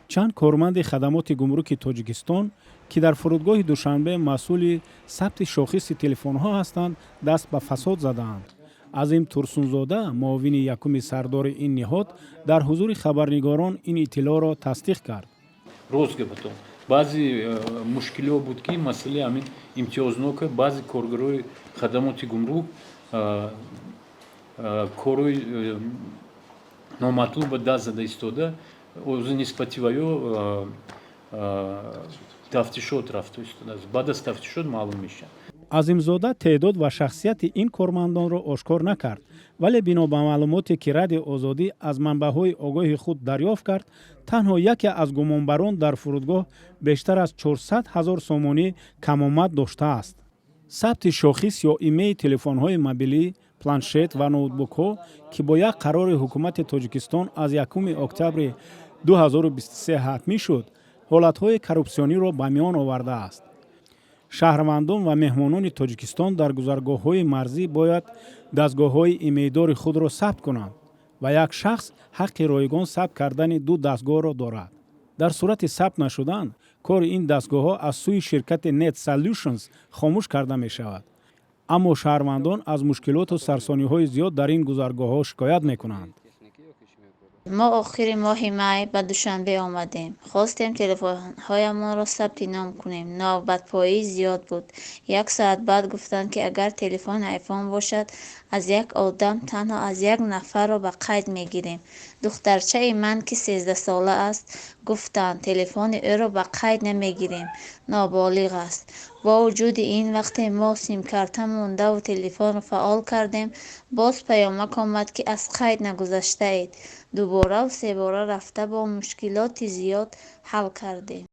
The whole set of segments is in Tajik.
чанд корманди хадамоти гумруки Тоҷикистон, ки дар фурудгоҳи Душанбе масъули сабти шохиси телефонҳо ҳастанд, даст ба фасод задаанд. Азим Турсунзода, муовини якуми сардори ин ниҳод, дар ҳузури хабарнигорон ин иттилоъро тасдиқ кард. баъзе мушкилиҳо буд, ки масъалаи ҳамин имтиёзнока баъзе коргарои хадамоти гумрук корои номатлуб ба даст зада истода, ози нисбати ва ё тафтишот рафта истодааст. Баъд аз тафтишот маълум мешавад. азимзода теъдод ва шахсияти ин кормандонро ошкор накард, вале бино ба маълумоте ки Радиои Озодӣ аз манбаъҳои огоҳи худ дарёфт кард, танҳо яке аз гумонбарон дар фурудгоҳ бештар аз 400 000 сомонӣ камомад доштааст. сабти шохис ё имеи телефонҳои мобилӣ, планшет ва ноутбукҳо, ки бо як қарори ҳукумати Тоҷикистон аз 1 октябри 2023 ҳатмӣ шуд, ҳолатҳои коррупсиониро ба миён овардааст. шаҳрвандон ва меҳмонони Тоҷикистон дар гузаргоҳҳои марзӣ бояд дастгоҳҳои имеидори худро сабт кунанд ва як шахс ҳаққи ройгон сабт кардани 2 дастгоҳро дорад. дар сурати сабт нашудан, кори ин дастгоҳҳо аз сӯи ширкати Net Solutions хомӯш карда мешавад. аммо шаҳрвандон аз мушкилоту сарсониҳои зиёд дар ин гузаргоҳҳо шикоят мекунанд. мо охири моҳи май ба Душанбе омадем. Хостем телефонҳоямонро сабти ном кунем. навбатпоӣ зиёд буд. 1 соат баъд гуфтанд, ки агар телефон айфон бошад, аз як одам танҳо аз 1 нафарро ба қайд мегирем. духтарчаи ман, ки 13 сола аст, гуфтанд телефони ӯро ба қайд намегирем, ноболиғ аст. бо вуҷуди ин, вақте мо симкарта мондаву телефонро фаъол кардем, боз паёмак омад, ки аз қайд нагузаштаед. дубораву себора рафта бо мушкилоти зиёд ҳал кардем.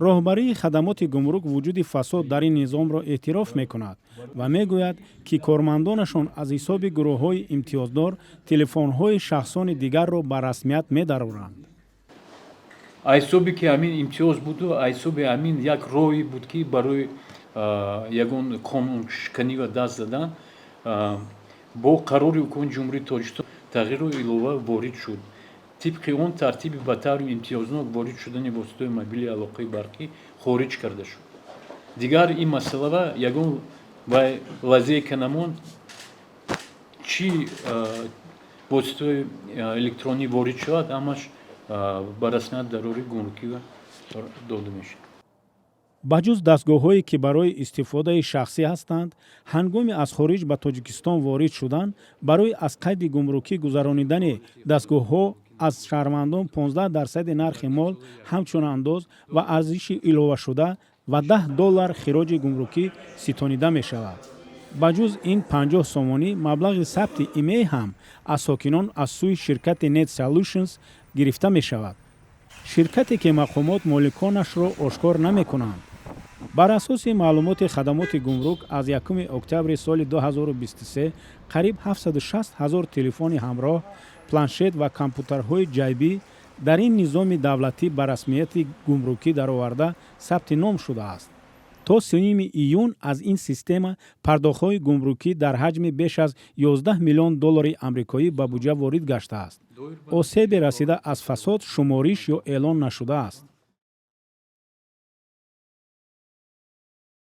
роҳбарии хадамоти гумрук вуҷуди фасод дар ин низомро эътироф мекунад ва мегӯяд, ки кормандонашон аз ҳисоби гурӯҳҳои имтиёздор телефонҳои шахсони дигарро ба расмият медароранд. айсоби ки ҳамин имтиёз буду, айсоби ҳамин як роҳи буд, ки барои ягон қонуншиканӣ ва даст задан бо қарори ҳукумати ҷумҳурии Тоҷикистон тағйиру илова ворид шуд. тибқи он тартиби ба таври имтиёзнок ворид шудани воситаҳои мобилии алоқаи барқӣ хориҷ карда шуд. дигар ин масъала ягон вазъие ка намон, чӣ воситаҳои электронӣ ворид шавад, ҳамаш ба расмият дарори гумрукӣ дода мешавад. ба ҷуз дастгоҳҳое ки барои истифодаи шахсӣ ҳастанд, ҳангоми аз хориҷ ба Тоҷикистон ворид шудан, барои аз қайди гумрукӣ гузаронидани дастгоҳҳо аз шаҳрвандон 15% нархи мол ҳамчун андоз ва арзиши иловашуда ва $10 хироҷи гумрукӣ ситонида мешавад. ба ҷуз ин 50 сомонӣ маблағи сабти имей ҳам аз сокинон аз сӯи ширкати Net Solutions гирифта мешавад. ширкате ки мақомот моликонашро ошкор намекунанд. бар асоси маълумоти хадамоти гумрук аз 1 октябри соли 2023 қариб 760 000 телефони ҳамроҳ, планшет ва компютерҳои ҷайбӣ дар ин низоми давлатӣ ба расмияти гумрукӣ дароварда сабти ном шудааст. то 3 июн аз ин система пардохтҳои гумрукӣ дар ҳаҷми беш аз $11 миллион амрикоӣ ба буҷа ворид гаштааст. осебе расида аз фасод шумориш ё эълон нашудааст.